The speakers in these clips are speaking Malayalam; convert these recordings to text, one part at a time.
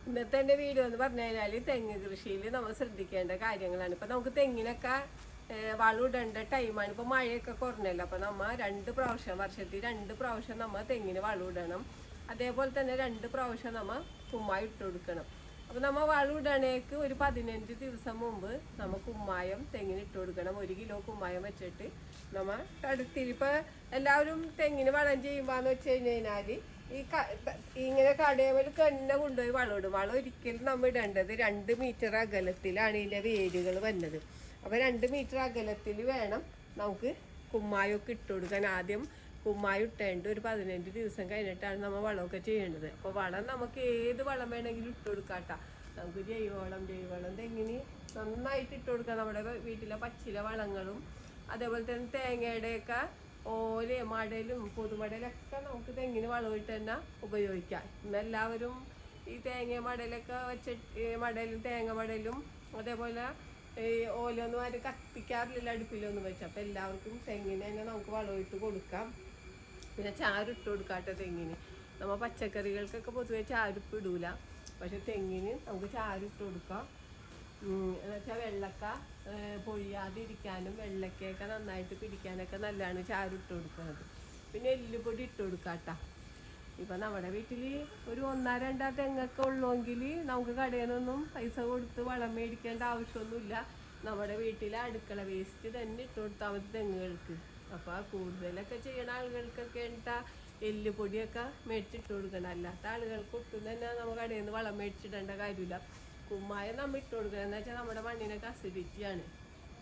ഇന്നത്തെ എൻ്റെ വീഡിയോ എന്ന് പറഞ്ഞു കഴിഞ്ഞാൽ തെങ്ങ് കൃഷിയിൽ നമ്മൾ ശ്രദ്ധിക്കേണ്ട കാര്യങ്ങളാണ്. ഇപ്പം നമുക്ക് തെങ്ങിനൊക്കെ വളം ഇടേണ്ട ടൈമാണ്. ഇപ്പോൾ മഴയൊക്കെ കുറഞ്ഞല്ലോ, അപ്പോൾ നമ്മൾ 2 പ്രാവശ്യം, വർഷത്തിൽ 2 പ്രാവശ്യം നമ്മൾ തെങ്ങിന് വളം ഇടണം. അതേപോലെ തന്നെ 2 പ്രാവശ്യം നമ്മൾ കുമ്മായി ഇട്ട് കൊടുക്കണം. അപ്പോൾ നമ്മൾ വളം ഇടണേക്ക് ഒരു 15 ദിവസം മുമ്പ് നമ്മൾ കുമ്മായം തെങ്ങിന് ഇട്ട് കൊടുക്കണം. 1 കിലോ കുമ്മായം വെച്ചിട്ട് നമ്മൾ കടത്തിൽ ഇപ്പോൾ എല്ലാവരും തെങ്ങിന് വളം ചെയ്യുമ്പോന്ന് വെച്ച് കഴിഞ്ഞാൽ ഇങ്ങനെ കടയിൽ തന്നെ കൊണ്ടുപോയി വളം ഇടും. വളം ഒരിക്കലും നമ്മൾ ഇടേണ്ടത് 2 മീറ്റർ അകലത്തിലാണ് ഇതിൻ്റെ വേരുകൾ വന്നത്. അപ്പോൾ 2 മീറ്റർ അകലത്തിൽ വേണം നമുക്ക് കുമ്മായൊക്കെ ഇട്ട് കൊടുക്കാൻ. ആദ്യം കുമ്മായം ഇട്ടേണ്ട ഒരു 15 ദിവസം കഴിഞ്ഞിട്ടാണ് നമ്മൾ വളമൊക്കെ ചെയ്യേണ്ടത്. അപ്പോൾ വളം നമുക്ക് ഏത് വളം വേണമെങ്കിലും ഇട്ട് കൊടുക്കാട്ടോ. നമുക്ക് ജൈവവളം തെങ്ങിന് നന്നായിട്ട് ഇട്ട് കൊടുക്കാം. നമ്മുടെ വീട്ടിലെ പച്ചില വളങ്ങളും അതേപോലെ തന്നെ തേങ്ങയുടെയൊക്കെ ഓലയും മടലും പൊതുമടലൊക്കെ നമുക്ക് തെങ്ങിന് വളമിട്ട് തന്നെ ഉപയോഗിക്കാം. ഇന്നെല്ലാവരും ഈ തേങ്ങ മടലൊക്കെ വെച്ചിട്ട് തേങ്ങ മടലും അതേപോലെ ഈ ഓലൊന്നും ആരും കത്തിക്കാറില്ല അടുപ്പിലൊന്നും വെച്ച്. അപ്പം എല്ലാവർക്കും തെങ്ങിന് തന്നെ നമുക്ക് വളമിട്ട് കൊടുക്കാം. പിന്നെ ചാരിട്ട് കൊടുക്കാട്ടോ തെങ്ങിന്. നമ്മൾ പച്ചക്കറികൾക്കൊക്കെ പൊതുവെ ചാരിപ്പ് ഇടൂല, പക്ഷെ തെങ്ങിന് നമുക്ക് ചാരിട്ട് കൊടുക്കാം. എന്നുവെച്ചാൽ വെള്ളക്ക പൊഴിയാതിരിക്കാനും വെള്ളക്കയൊക്കെ നന്നായിട്ട് പിടിക്കാനൊക്കെ നല്ലതാണ് ചാരിട്ട് കൊടുക്കുന്നത്. പിന്നെ എല്ലുപൊടി ഇട്ട് കൊടുക്കാട്ടോ. ഇപ്പം നമ്മുടെ വീട്ടിൽ ഒരു 1-2 തെങ്ങൊക്കെ ഉള്ളെങ്കിൽ നമുക്ക് കടയിൽ നിന്നൊന്നും പൈസ കൊടുത്ത് വളം മേടിക്കേണ്ട ആവശ്യമൊന്നുമില്ല. നമ്മുടെ വീട്ടിലെ അടുക്കള വേസ്റ്റ് തന്നെ ഇട്ട് കൊടുത്താൽ മതി തെങ്ങുകൾക്ക്. അപ്പോൾ കൂടുതലൊക്കെ ചെയ്യണ ആളുകൾക്കൊക്കെ എല്ലുപൊടിയൊക്കെ മേടിച്ചിട്ട് കൊടുക്കണം. അല്ലാത്ത ആളുകൾക്ക് ഒട്ടും തന്നെ നമ്മൾ കടയിൽ നിന്ന് വളം മേടിച്ചിടേണ്ട കാര്യമില്ല. കുമ്മായം നമ്മൾ ഇട്ട് കൊടുക്കണം. എന്ന് വെച്ചാൽ നമ്മുടെ മണ്ണിനൊക്കെ അസിഡിറ്റിയാണ്.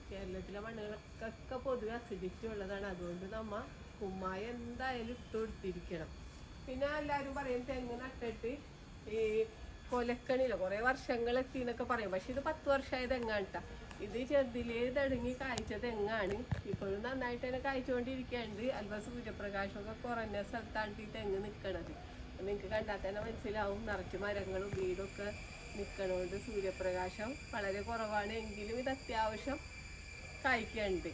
കേരളത്തിലെ മണ്ണുകൾക്കൊക്കെ പൊതുവെ അസിഡിറ്റി ഉള്ളതാണ്. അതുകൊണ്ട് നമ്മൾ കുമ്മായം എന്തായാലും ഇട്ട് കൊടുത്തിരിക്കണം. പിന്നെ എല്ലാവരും പറയും തെങ്ങ് നട്ടിട്ട് ഈ കൊലക്കണില്ല കുറേ വർഷങ്ങളെത്തി എന്നൊക്കെ പറയും. പക്ഷെ ഇത് 10 വർഷമായ തെങ്ങാണ് കേട്ടോ. ഇത് ചെറുതിലേ തടങ്ങി കായ്ച്ച തെങ്ങാണ്. ഇപ്പോഴും നന്നായിട്ട് തന്നെ കായ്ച്ചുകൊണ്ടിരിക്കുകയുണ്ട്. അല്പം സൂര്യപ്രകാശമൊക്കെ കുറഞ്ഞ സ്ഥലത്താണ് ഈ തെങ്ങ് നിൽക്കണത്. നിങ്ങൾക്ക് കണ്ടാൽ തന്നെ മനസ്സിലാവും. നിറച്ച് മരങ്ങളും വീടൊക്കെ നിൽക്കണോണ്ട് സൂര്യപ്രകാശം വളരെ കുറവാണ്. എങ്കിലും ഇത് അത്യാവശ്യം കായ്ക്കുന്നുണ്ട്.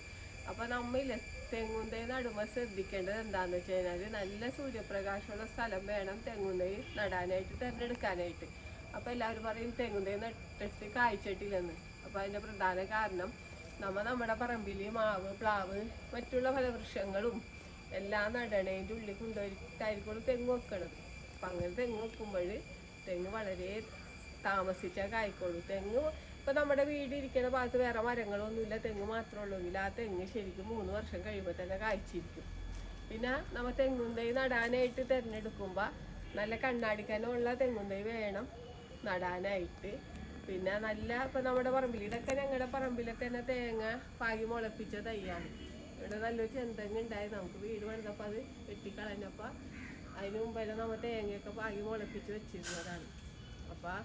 അപ്പോൾ നമ്മൾ തെങ്ങുന്തൈ നടുമ്പോൾ ശ്രദ്ധിക്കേണ്ടത് എന്താണെന്ന് വെച്ച് കഴിഞ്ഞാൽ നല്ല സൂര്യപ്രകാശമുള്ള സ്ഥലം വേണം തെങ്ങുന്തൈ നടാനായിട്ട് തിരഞ്ഞെടുക്കാനായിട്ട്. അപ്പോൾ എല്ലാവരും പറയും തെങ്ങുന്തൈ നട്ടിട്ട് കായ്ച്ചിട്ടില്ലെന്ന്. അപ്പോൾ അതിൻ്റെ പ്രധാന കാരണം നമ്മുടെ പറമ്പിൽ മാവ്, പ്ലാവ്, മറ്റുള്ള ഫലവൃക്ഷങ്ങളും എല്ലാം നടണേൻ്റെ ഉള്ളിൽ കൊണ്ടുപോയിട്ടായിരിക്കും തെങ്ങ് വെക്കണത്. അപ്പം അങ്ങനെ തെങ്ങ് വെക്കുമ്പോൾ തെങ്ങ് വളരെ താമസിച്ചാൽ കായ്ക്കോളൂ. തെങ്ങ് ഇപ്പം നമ്മുടെ വീട് ഇരിക്കുന്ന ഭാഗത്ത് വേറെ മരങ്ങളൊന്നുമില്ല, തെങ്ങ് മാത്രമേ ഉള്ളൂങ്കിൽ ആ തെങ്ങ് ശരിക്കും 3 വർഷം കഴിയുമ്പോൾ തന്നെ കായ്ച്ചിരിക്കും. പിന്നെ നമ്മൾ തെങ്ങുന്തൈ നടാനായിട്ട് തിരഞ്ഞെടുക്കുമ്പോൾ നല്ല കണ്ണാടിക്കനമുള്ള തെങ്ങുന്തൈ വേണം നടാനായിട്ട്. പിന്നെ നല്ല ഇപ്പം നമ്മുടെ പറമ്പിൽ ഇതൊക്കെ ഞങ്ങളുടെ പറമ്പിലെ തന്നെ തേങ്ങ പാകി മുളപ്പിച്ച തൈയാണ്. ഇവിടെ നല്ലൊരു ചെന്തെങ്ങ് ഉണ്ടായി. നമുക്ക് വീട് പണിതപ്പോൾ അത് വെട്ടിക്കളഞ്ഞപ്പോൾ അതിന് മുമ്പേ നമ്മൾ തേങ്ങയൊക്കെ പാകി മുളപ്പിച്ച് വെച്ചിരുന്നതാണ്. അപ്പോൾ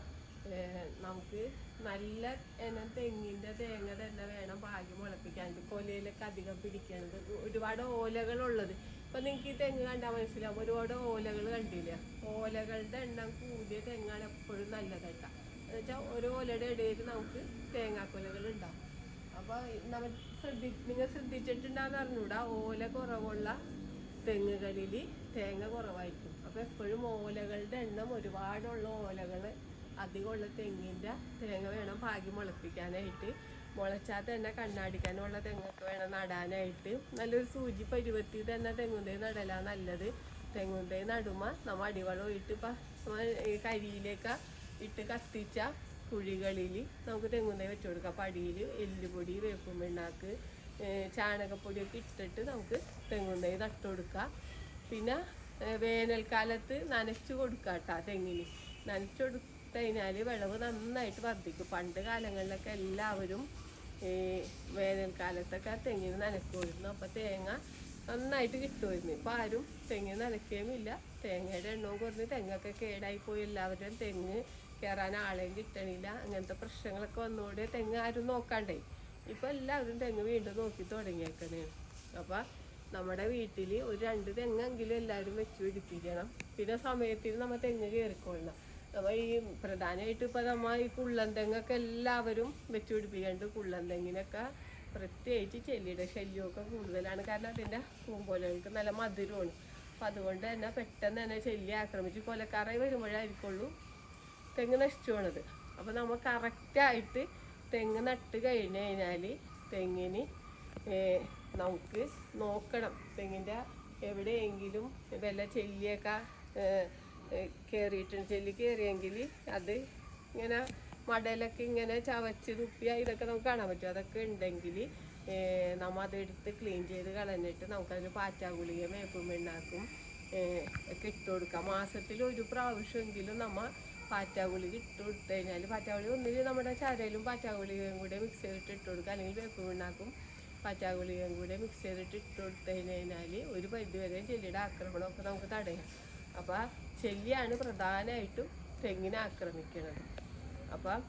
നമുക്ക് നല്ല തെങ്ങിൻ്റെ തേങ്ങ തന്നെ വേണം പാകി മുളപ്പിക്കാൻ. കൊലയിലൊക്കെ അധികം പിടിക്കണത് ഒരുപാട് ഓലകളുള്ളത്. ഇപ്പം നിങ്ങൾക്ക് ഈ തെങ്ങ് കണ്ടാൽ മനസ്സിലാവും. ഒരുപാട് ഓലകൾ കണ്ടില്ല. ഓലകളുടെ എണ്ണം കൂടിയ തെങ്ങാണ് എപ്പോഴും നല്ലതായിട്ടാ. എന്ന് വെച്ചാൽ ഓരോ ഓലയുടെ ഇടയിൽ നമുക്ക് തേങ്ങാക്കൊലകൾ ഉണ്ടാവും. അപ്പോൾ നമ്മൾ നിങ്ങൾ ശ്രദ്ധിച്ചിട്ടുണ്ടാന്ന് അറിഞ്ഞൂടാ, ഓല കുറവുള്ള തെങ്ങുകളിൽ തേങ്ങ കുറവായിരിക്കും. അപ്പോൾ എപ്പോഴും ഓലകളുടെ എണ്ണം ഒരുപാടുള്ള ഓലകൾ അധികമുള്ള തെങ്ങിൻ്റെ തേങ്ങ വേണം പാകി മുളപ്പിക്കാനായിട്ട്. മുളച്ചാൽ തന്നെ കണ്ണാടിക്കാനുള്ള തെങ്ങൊക്കെ വേണം നടാനായിട്ട്. നല്ലൊരു സൂചി പരുവത്തിൽ തന്നെ തെങ്ങുന്തൈ നടലാണ് നല്ലത്. തെങ്ങുന്തൈ നടുമ്പോൾ നമ്മൾ അടിവളം ഇട്ട് ഈ കരിയിലേക്ക് ഇട്ട് കത്തിച്ച കുഴികളിൽ നമുക്ക് തെങ്ങുന്തൈ വെച്ച് കൊടുക്കാം. അപ്പം അടിയിൽ എല്ലുപൊടി, വേപ്പും പിണ്ണാക്ക്, ചാണകപ്പൊടിയൊക്കെ ഇട്ടിട്ട് നമുക്ക് തെങ്ങുന്തൈ നട്ടു കൊടുക്കാം. പിന്നെ വേനൽക്കാലത്ത് നനച്ചു കൊടുക്കാം കേട്ടോ. തെങ്ങിന് നനച്ചു കഴിഞ്ഞാൽ വിളവ് നന്നായിട്ട് വർദ്ധിക്കും. പണ്ട് കാലങ്ങളിലൊക്കെ എല്ലാവരും വേനൽക്കാലത്തൊക്കെ തെങ്ങിന് നനയ്ക്കുമായിരുന്നു. അപ്പോൾ തേങ്ങ നന്നായിട്ട് കിട്ടുമായിരുന്നു. ഇപ്പോൾ ആരും തെങ്ങിന് നനയ്ക്കുകയുമില്ല. തേങ്ങയുടെ എണ്ണവും കുറഞ്ഞ് തെങ്ങൊക്കെ കേടായിപ്പോയി. എല്ലാവരും തെങ്ങ് കയറാൻ ആളെയും കിട്ടണില്ല. അങ്ങനത്തെ പ്രശ്നങ്ങളൊക്കെ വന്നുകൊണ്ട് തെങ്ങ് ആരും നോക്കാണ്ടേ. ഇപ്പോൾ എല്ലാവരും തെങ്ങ് വീണ്ടും നോക്കി തുടങ്ങിയേക്കണേ. അപ്പോൾ നമ്മുടെ വീട്ടിൽ ഒരു 2 തെങ്ങെങ്കിലും എല്ലാവരും വെച്ച് പിടിപ്പിക്കണം. പിന്നെ സമയത്തിന് നമ്മൾ തെങ്ങ് കയറിക്കൊള്ളണം. നമ്മൾ ഈ പ്രധാനമായിട്ട് ഇപ്പോൾ നമ്മൾ ഈ കുള്ളൻ തെങ്ങൊക്കെ എല്ലാവരും വെച്ച് പിടിപ്പിക്കേണ്ടത്. കുള്ളൻ തെങ്ങിനൊക്കെ പ്രത്യേകിച്ച് ചെല്ലിയുടെ ശല്യമൊക്കെ കൂടുതലാണ്. കാരണം അതിൻ്റെ പൂമ്പോലകൾക്ക് നല്ല മധുരമാണ്. അപ്പം അതുകൊണ്ട് തന്നെ പെട്ടെന്ന് തന്നെ ചെല്ലി ആക്രമിച്ച് കൊലക്കാറായി വരുമ്പോഴായിരിക്കുള്ളൂ തെങ്ങ് നശിച്ചു പോണത്. അപ്പോൾ നമ്മൾ കറക്റ്റായിട്ട് തെങ്ങ് നട്ട് കഴിഞ്ഞ് കഴിഞ്ഞാൽ തെങ്ങിന് നമുക്ക് നോക്കണം. തെങ്ങിൻ്റെ എവിടെയെങ്കിലും വല്ല ചെല്ലിയൊക്കെ കയറിയിട്ടുണ്ട്. ചെല്ലി കയറിയെങ്കിൽ അത് ഇങ്ങനെ മടലൊക്കെ ഇങ്ങനെ ചവച്ച് തുപ്പിയാൽ ഇതൊക്കെ നമുക്ക് കാണാൻ പറ്റും. അതൊക്കെ ഉണ്ടെങ്കിൽ നമ്മൾ അതെടുത്ത് ക്ലീൻ ചെയ്ത് കളഞ്ഞിട്ട് നമുക്കതിന് പാറ്റാഗുളിക വേപ്പും പിണ്ണാക്കും ഒക്കെ ഇട്ട് കൊടുക്കാം. മാസത്തിൽ ഒരു പ്രാവശ്യമെങ്കിലും നമ്മൾ പാറ്റാഗുളിക ഇട്ട് കൊടുത്തു കഴിഞ്ഞാൽ, പാറ്റാഗുളിക ഒന്നിൽ നമ്മുടെ ചരയിലും പാറ്റാഗുളികയും കൂടെ മിക്സ് ചെയ്തിട്ട് ഇട്ട് കൊടുക്കുക, അല്ലെങ്കിൽ വേപ്പും പിണ്ണാക്കും പാറ്റാഗുളികയും കൂടെ മിക്സ് ചെയ്തിട്ട് ഇട്ട് കൊടുത്തു കഴിഞ്ഞാൽ ഒരു പരിധിവരെ ചെല്ലിയുടെ ആക്രമണമൊക്കെ നമുക്ക് തടയാം. അപ്പോൾ ചെല്ലിയാണ് പ്രധാനമായിട്ടും തെങ്ങിനെ ആക്രമിക്കുന്നത്. അപ്പം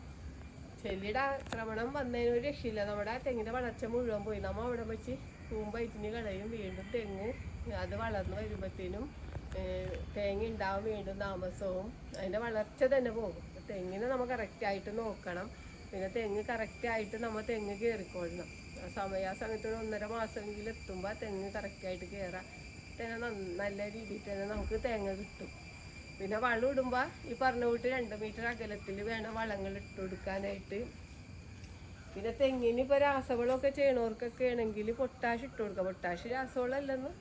ചെല്ലിയുടെ ആക്രമണം വന്നതിന് ഒരു രക്ഷയില്ല. നമ്മുടെ തെങ്ങിൻ്റെ വളർച്ച മുഴുവൻ പോയി. നമ്മൾ അവിടെ വെച്ച് കൂമ്പയറ്റിന് കളയും. വീണ്ടും തെങ്ങ് അത് വളർന്ന് വരുമ്പോഴത്തേനും തേങ്ങ ഉണ്ടാവും വീണ്ടും താമസവും, അതിൻ്റെ വളർച്ച തന്നെ പോകും. തെങ്ങിനെ നമ്മൾ കറക്റ്റായിട്ട് നോക്കണം. പിന്നെ തെങ്ങ് കറക്റ്റായിട്ട് നമ്മൾ തെങ്ങ് കയറിക്കൊള്ളണം. സമയത്ത് 1.5 മാസമെങ്കിലും എത്തുമ്പോൾ തെങ്ങ് കറക്റ്റായിട്ട് കയറാൻ തന്നെ നല്ല രീതിയിൽ തന്നെ നമുക്ക് തേങ്ങ കിട്ടും. പിന്നെ വളം ഇടുമ്പോൾ ഈ പറഞ്ഞ കൂട്ട് 2 മീറ്റർ അകലത്തിൽ വേണം വളങ്ങൾ ഇട്ട് കൊടുക്കാനായിട്ട്. പിന്നെ തെങ്ങിന് ഇപ്പോൾ രാസവളമൊക്കെ ചെയ്യണവർക്കൊക്കെ ആണെങ്കിൽ പൊട്ടാഷ് ഇട്ട് കൊടുക്കുക. പൊട്ടാഷ് രാസവളമല്ലെന്ന്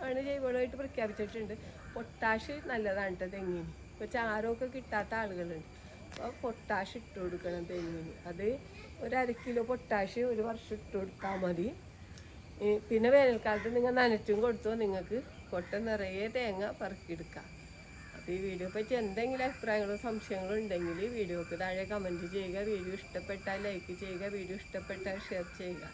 ആണ് ജൈവവളമായിട്ട് പ്രഖ്യാപിച്ചിട്ടുണ്ട്. പൊട്ടാഷ് നല്ലതാണ് കേട്ടോ തെങ്ങിന്. ഇപ്പോൾ ചാരമൊക്കെ കിട്ടാത്ത ആളുകളുണ്ട്, അപ്പോൾ പൊട്ടാഷ് ഇട്ട് കൊടുക്കണം തെങ്ങിന്. അത് 1/2 കിലോ പൊട്ടാഷ് ഒരു വർഷം ഇട്ട് കൊടുത്താൽ മതി. പിന്നെ വേനൽക്കാലത്ത് നിങ്ങൾ നനച്ചും കൊടുത്തോ നിങ്ങൾക്ക് കൊട്ട നിറയെ തേങ്ങ പറക്കിയെടുക്കാം. അപ്പോൾ ഈ വീഡിയോ പറ്റി എന്തെങ്കിലും അഭിപ്രായങ്ങളോ സംശയങ്ങളോ ഉണ്ടെങ്കിൽ വീഡിയോക്ക് താഴെ കമൻറ്റ് ചെയ്യുക. വീഡിയോ ഇഷ്ടപ്പെട്ടാൽ ലൈക്ക് ചെയ്യുക, വീഡിയോ ഇഷ്ടപ്പെട്ടാൽ ഷെയർ ചെയ്യുക.